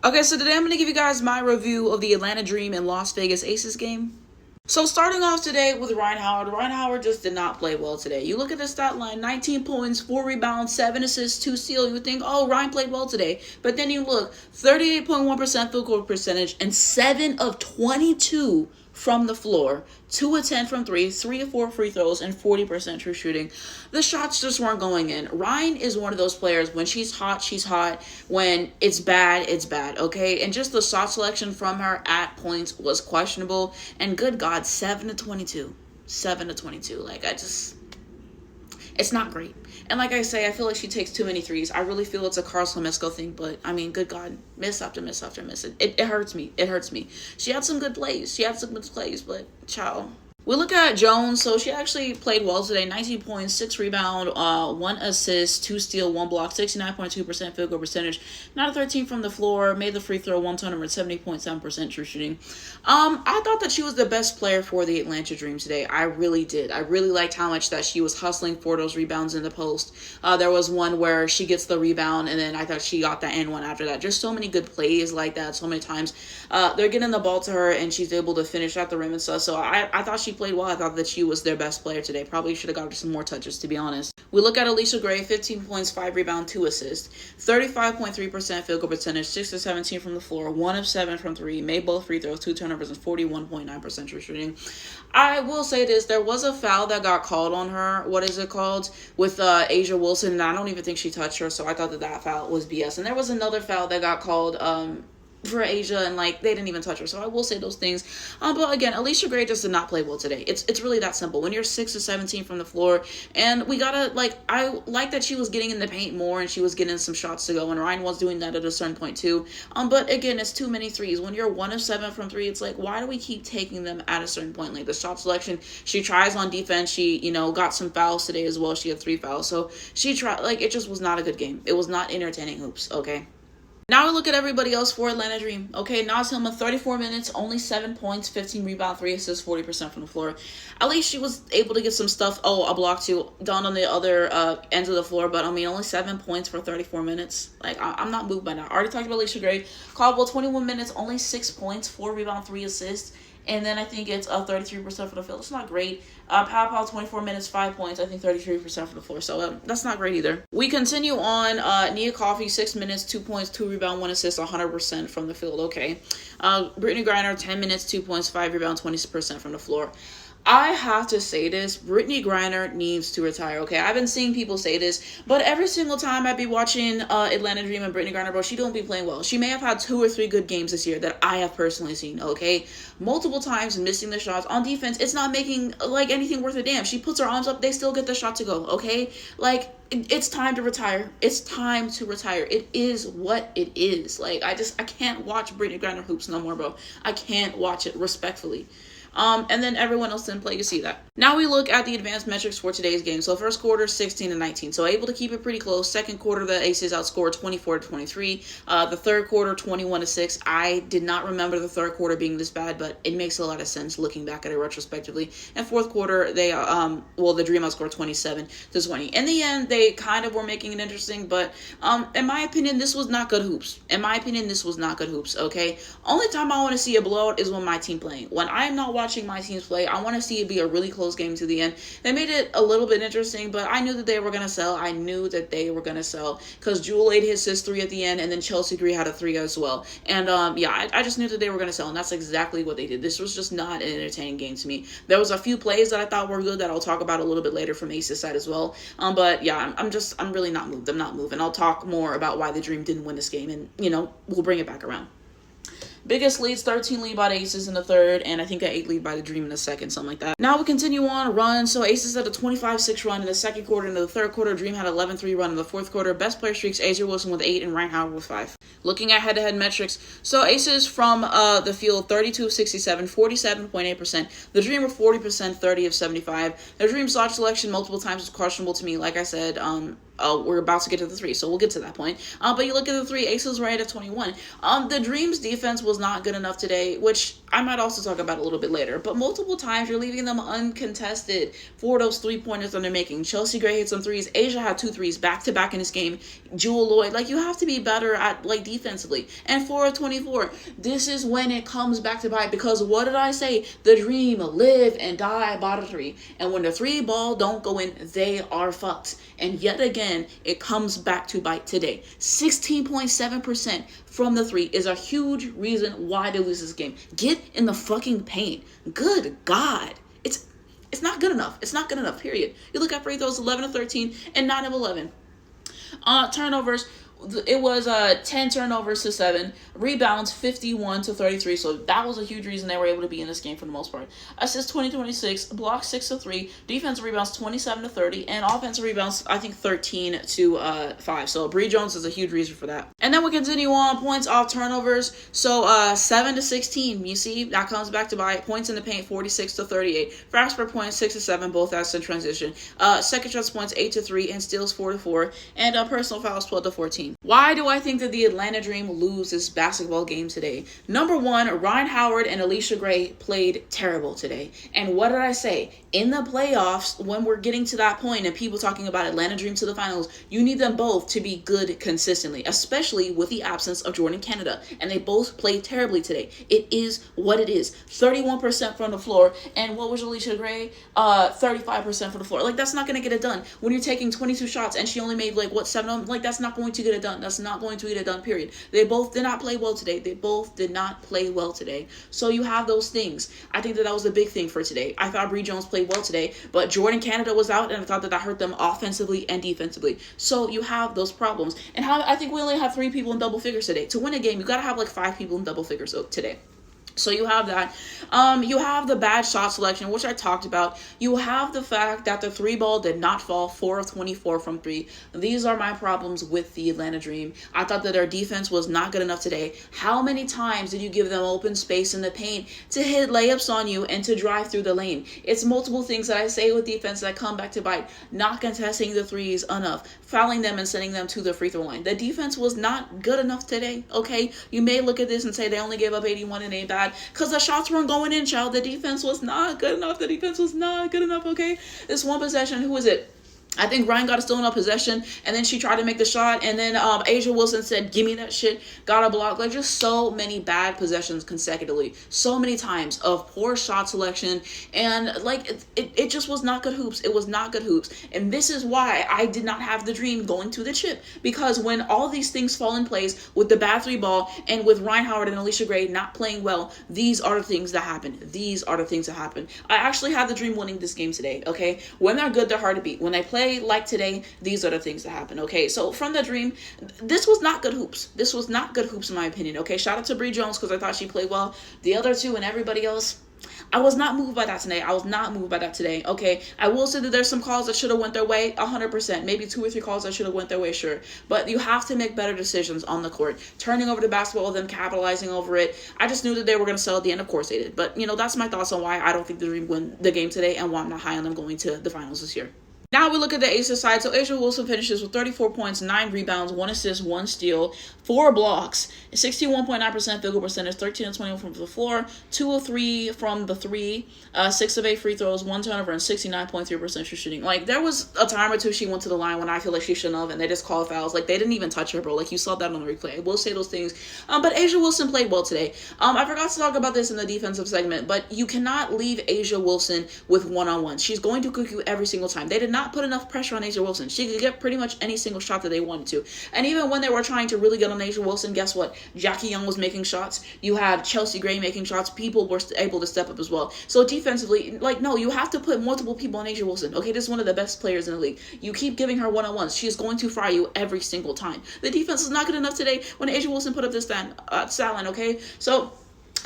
Okay, so today I'm going to give you guys my review of the Atlanta Dream and Las Vegas Aces game. So starting off today with Ryan Howard. Ryan Howard just did not play well today. You look at the stat line, 19 points, 4 rebounds, 7 assists, 2 steals. You would think, oh, Ryan played well today. But then you look, 38.1% field goal percentage and 7 of 22 from the floor, 2 of 10 from 3, 3 of 4 free throws, and 40% true shooting. The shots just weren't going in. Ryan is one of those players, when she's hot, she's hot. When it's bad, okay? And just the shot selection from her at points was questionable. And good God, 7 to 22. 7 to 22. Like, it's not great. And like I say, I feel like she takes too many threes. I really feel it's a Carlos Lemesco thing, but I mean, good God, miss after miss after miss. It hurts me. It hurts me. She had some good plays, but ciao. We look at Jones. So she actually played well today. 19 points, 6 rebound, 1 assist, 2 steal, 1 block, 69.2% field goal percentage. 9 of 13 from the floor. Made the free throw, 1 turnover, 70.7% true shooting. I thought that she was the best player for the Atlanta Dream today. I really did. I really liked how much that she was hustling for those rebounds in the post. There was one where she gets the rebound, and then I thought she got that and one after that. Just so many good plays like that. So many times they're getting the ball to her, and she's able to finish at the rim and stuff. So I thought she played well. I thought that she was their best player today. Probably should have got her some more touches, to be honest. We look at Allisha Gray, 15 points, 5 rebounds, 2 assists, 35.3% field goal percentage, 6 of 17 from the floor, 1 of 7 from 3, made both free throws, 2 turnovers, and 41.9% true shooting. I will say this, there was a foul that got called on her, with A'ja Wilson, and I don't even think she touched her, so I thought that foul was BS. And there was another foul that got called for A'ja, and like they didn't even touch her, so I will say those things. But again, Allisha Gray just did not play well today. It's really that simple. When you're 6 of 17 from the floor, and we gotta I like that she was getting in the paint more and she was getting some shots to go, and Ryan was doing that at a certain point too. But again, it's too many threes. When you're 1 of 7 from 3, it's like, why do we keep taking them at a certain point? Like the shot selection, she tries on defense. She got some fouls today as well. She had 3 fouls, so she tried. Like, it just was not a good game. It was not entertaining hoops. Okay. Now we look at everybody else for Atlanta Dream. Okay, Naz Hillman, 34 minutes, only 7 points, 15 rebounds, 3 assists, 40% from the floor. At least she was able to get some stuff. Oh, a block too, done on the other ends of the floor. But I mean, only 7 points for 34 minutes. Like, I'm not moved by that. I already talked about Allisha Gray. Caldwell, 21 minutes, only 6 points, 4 rebounds, 3 assists. And then I think it's 33% for the field. It's not great. Pow, 24 minutes, 5 points. I think 33% for the floor. So that's not great either. We continue on. Nia Coffey, 6 minutes, 2 points, 2 rebounds, 1 assist, 100% from the field. Okay. Brittney Griner, 10 minutes, 2 points, 5 rebounds, 20% from the floor. I have to say this, Brittney Griner needs to retire, okay? I've been seeing people say this, but every single time I be watching Atlanta Dream and Brittney Griner, bro, she don't be playing well. She may have had 2 or 3 good games this year that I have personally seen, okay? Multiple times missing the shots. On defense, it's not making, anything worth a damn. She puts her arms up, they still get the shot to go, okay? It's time to retire. It's time to retire. It is what it is. I can't watch Brittney Griner hoops no more, bro. I can't watch it, respectfully. And then everyone else didn't play. You see that. Now we look at the advanced metrics for today's game. So first quarter, 16 to 19. So able to keep it pretty close. Second quarter, the Aces outscored 24 to 23. The third quarter, 21 to 6. I did not remember the third quarter being this bad, but it makes a lot of sense looking back at it retrospectively. And fourth quarter, they the Dream outscored 27 to 20. In the end, they kind of were making it interesting, but in my opinion, this was not good hoops. Okay. Only time I want to see a blowout is when my team playing. When I am not watching my teams play, I want to see it be a really close game to the end. They made it a little bit interesting, but I knew that they were going to sell. Because Jewel ate his 3 at the end, and then Chelsea Green had a 3 as well. And I just knew that they were going to sell, and that's exactly what they did. This was just not an entertaining game to me. There was a few plays that I thought were good that I'll talk about a little bit later from Ace's side as well. But yeah, I'm really not moved. I'm not moving. I'll talk more about why the Dream didn't win this game, and we'll bring it back around. Biggest leads, 13 lead by the Aces in the third, and I think an 8 lead by the Dream in the second, something like that. Now we continue on run. So Aces had a 25-6 run in the second quarter. In the third quarter, Dream had 11-3 run in the fourth quarter. Best player streaks, A'ja Wilson with 8 and Ryan Howard with 5. Looking at head-to-head metrics, so Aces from the field, 32 of 67, 47.8%. The Dream were 40%, 30 of 75. The Dream shot selection multiple times was questionable to me. Like I said, we're about to get to the 3, so we'll get to that point. But you look at the 3, Aces right at 21. The Dream's defense was was not good enough today, which I might also talk about a little bit later. But multiple times you're leaving them uncontested for those 3-pointers that they're making. Chelsea Gray hit some threes. A'ja had 2 threes back to back in this game. Jewell Loyd, like, you have to be better at, like, defensively. And 4 of 24. This is when it comes back to bite, because what did I say? The Dream live and die by the 3. And when the 3 ball don't go in, they are fucked. And yet again, it comes back to bite today. 16.7% from the 3 is a huge reason why they lose this game. Get in the fucking paint. Good God. It's not good enough. It's not good enough, period. You look at free throws, 11 of 13 and 9 of 11. Turnovers, it was 10 turnovers to 7. Rebounds, 51 to 33. So that was a huge reason they were able to be in this game for the most part. Assists, 20-26. Blocks, 6 to 3. Defensive rebounds, 27 to 30. And offensive rebounds, I think 13 to 5. So Bree Jones is a huge reason for that. And then we continue on. Points off turnovers. So 7 to 16. You see, that comes back to bite. Points in the paint, 46 to 38. Fast per point, 6 to 7. Both as in transition. Second chance points, 8 to 3. And steals, 4 to 4. And personal fouls, 12 to 14. Why do I think that the Atlanta Dream lose this basketball game today? Number one, Rhyne Howard and Allisha Gray played terrible today. And what did I say? In the playoffs, when we're getting to that point and people talking about Atlanta Dream to the finals, you need them both to be good consistently, especially with the absence of Jordin Canada. And they both played terribly today. It is what it is. 31% from the floor. And what was Allisha Gray? 35% from the floor. Like, that's not going to get it done. When you're taking 22 shots and she only made, 7 of them, that's not going to get it done. That's not going to get it done, period. They both did not play well today. They both did not play well today. So you have those things. I think that was a big thing for today. I thought Bree Jones played well today, but Jordin Canada was out, and I thought that hurt them offensively and defensively. So you have those problems. And I think we only have 3 people in double figures today. To win a game, you got to have 5 people in double figures today. So you have that. You have the bad shot selection, which I talked about. You have the fact that the 3 ball did not fall, 4 of 24 from 3. These are my problems with the Atlanta Dream. I thought that their defense was not good enough today. How many times did you give them open space in the paint to hit layups on you and to drive through the lane? It's multiple things that I say with defense that come back to bite. Not contesting the threes enough, fouling them and sending them to the free throw line. The defense was not good enough today, okay? You may look at this and say they only gave up 81 and ain't bad, because the shots weren't going in, child. The defense was not good enough. The defense was not good enough, okay? This one possession, who was it? I think Ryan got a stolen up possession, and then she tried to make the shot, and then A'ja Wilson said, give me that shit, got a block. Like, just so many bad possessions consecutively. So many times of poor shot selection, and, it just was not good hoops. It was not good hoops. And this is why I did not have the Dream going to the chip, because when all these things fall in place with the bad 3 ball and with Rhyne Howard and Allisha Gray not playing well, these are the things that happen. These are the things that happen. I actually have the Dream winning this game today, okay? When they're good, they're hard to beat. When they play like today, these are the things that happen, okay? So from the Dream, this was not good hoops. This was not good hoops in my opinion, okay? Shout out to Bree Jones, because I thought she played well. The other 2 and everybody else, I was not moved by that today. I was not moved by that today, okay? I will say that there's some calls that should have went their way, 100%. Maybe 2 or 3 calls that should have went their way, sure. But you have to make better decisions on the court. Turning over the basketball, them capitalizing over it. I just knew that they were going to sell at the end. Of course they did. But, that's my thoughts on why I don't think the Dream win the game today and why I'm not high on them going to the finals this year. Now we look at the Aces side. So A'ja Wilson finishes with 34 points, 9 rebounds, 1 assist, 1 steal, 4 blocks, 61.9% field goal percentage, 13 of 21 from the floor, 2 of 3 from the 3, 6 of 8 free throws, 1 turnover, and 69.3% shooting. Like, there was a time or two she went to the line when I feel like she shouldn't have, and they just called fouls. Like, they didn't even touch her, bro. Like, you saw that on the replay. I will say those things. But A'ja Wilson played well today. I forgot to talk about this in the defensive segment, but you cannot leave A'ja Wilson with one-on-ones. She's going to cook you every single time. They did not put enough pressure on A'ja Wilson. She could get pretty much any single shot that they wanted to. And even when they were trying to really get on A'ja Wilson, guess what? Jackie Young was making shots. You had Chelsea Gray making shots. People were able to step up as well. So defensively, no, you have to put multiple people on A'ja Wilson. Okay, this is one of the best players in the league. You keep giving her one-on-ones. She is going to fry you every single time. The defense is not good enough today when A'ja Wilson put up this stat line, okay? So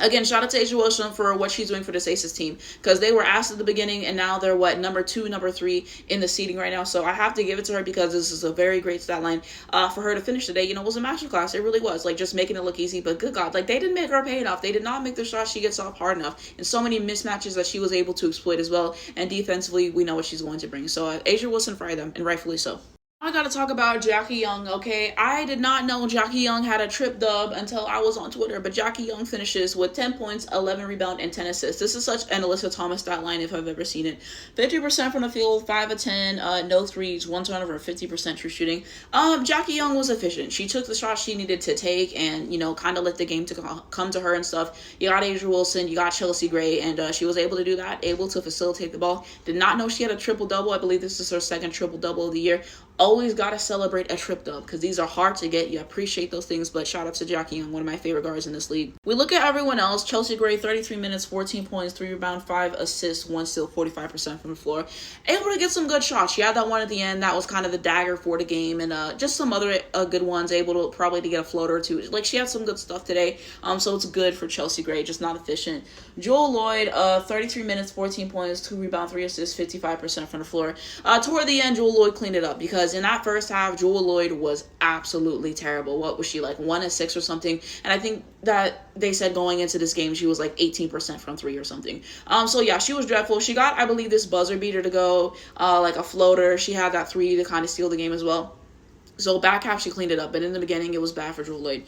again, shout out to A'ja Wilson for what she's doing for this Aces team, because they were asked at the beginning, and now they're number 2, number 3 in the seeding right now. So I have to give it to her, because this is a very great stat line for her to finish today. Was a masterclass. It really was, just making it look easy. But good God, they didn't make her pay enough. They did not make the shot she gets off hard enough, and so many mismatches that she was able to exploit as well. And defensively, we know what she's going to bring. So A'ja Wilson fried them, and rightfully so. I gotta talk about Jackie Young, okay? I did not know Jackie Young had a trip dub until I was on Twitter, but Jackie Young finishes with 10 points, 11 rebound, and 10 assists. This is such an Alyssa Thomas stat line if I've ever seen it. 50% from the field, 5 of 10, no threes, 1 turnover, 50% true shooting. Jackie Young was efficient. She took the shots she needed to take and, kind of let the game to come to her and stuff. You got A'ja Wilson, you got Chelsea Gray, and she was able to do that, able to facilitate the ball. Did not know she had a triple-double. I believe this is her second triple-double of the year. Always got to celebrate a trip dub because these are hard to get. You appreciate those things, but shout out to Jackie Young, one of my favorite guards in this league. We look at everyone else. Chelsea Gray, 33 minutes, 14 points, 3 rebounds, 5 assists, 1 steal, 45% from the floor. Able to get some good shots. She had that one at the end. That was kind of the dagger for the game, and just some other good ones. Able to probably to get a floater or two. Like, she had some good stuff today, so it's good for Chelsea Gray, just not efficient. Jewell Loyd, 33 minutes, 14 points, 2 rebounds, 3 assists, 55% from the floor. Toward the end, Jewell Loyd cleaned it up because in that first half, Jewell Loyd was absolutely terrible. What was she, like 1 of 6 or something? And I think that they said going into this game she was like 18% from 3 or something. So yeah, she was dreadful. She got, I believe, this buzzer beater to go, like a floater. She had that 3 to kind of steal the game as well. So back half she cleaned it up, but in the beginning it was bad for Jewell Loyd.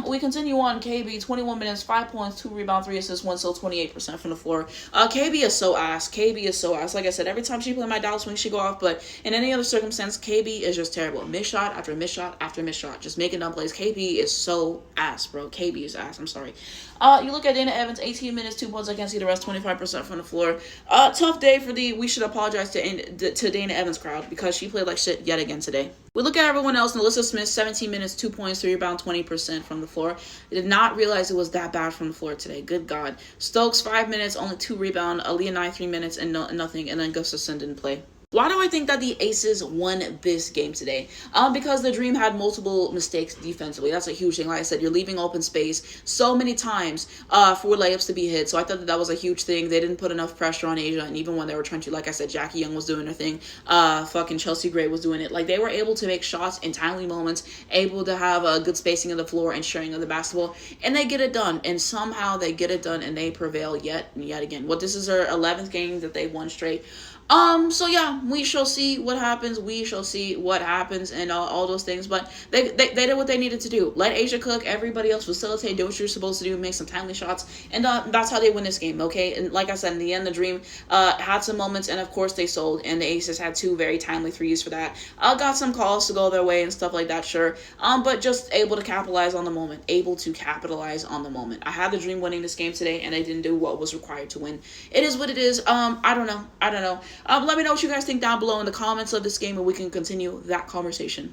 We continue on. KB, 21 minutes, 5 points, 2 rebounds, 3 assists, 1 steal, 28% from the floor. KB is so ass. KB is so ass. Like I said, every time she play my Dallas Wings, she go off, but in any other circumstance, KB is just terrible. Miss shot after miss shot after miss shot. Just making dumb plays. KB is so ass, bro. KB is ass. I'm sorry. You look at Dana Evans, 18 minutes, 2 points. I can't see the rest, 25% from the floor. Tough day for we should apologize to Dana Evans crowd because she played like shit yet again today. We look at everyone else. Alyssa Smith, 17 minutes, 2 points, 3 rebounds, 20% from the floor. I did not realize it was that bad from the floor today. Good God. Stokes, 5 minutes, only 2 rebounds. Aaliyah Nye, 3 minutes, and nothing. And then Gustafson didn't play. Why do I think that the Aces won this game today? Because the Dream had multiple mistakes defensively. That's a huge thing. Like I said, you're leaving open space so many times for layups to be hit. So I thought that was a huge thing. They didn't put enough pressure on A'ja, and even when they were trying to, like I said, Jackie Young was doing her thing. Fucking Chelsea Gray was doing it. Like, they were able to make shots in timely moments, able to have a good spacing of the floor and sharing of the basketball, and they get it done. And somehow they get it done, and they prevail yet again. This is their 11th game that they won straight. So yeah, we shall see what happens. And all those things. But they did what they needed to do. Let A'ja cook. Everybody else facilitate. Do what you're supposed to do. Make some timely shots. And that's how they win this game, okay? And like I said, in the end, the Dream had some moments, and of course they sold. And the Aces had 2 very timely threes for that. Got some calls to go their way and stuff like that, sure. But just able to capitalize on the moment. I had the Dream winning this game today, and they didn't do what was required to win. It is what it is. I don't know. Let me know what you guys think down below in the comments of this game, and we can continue that conversation.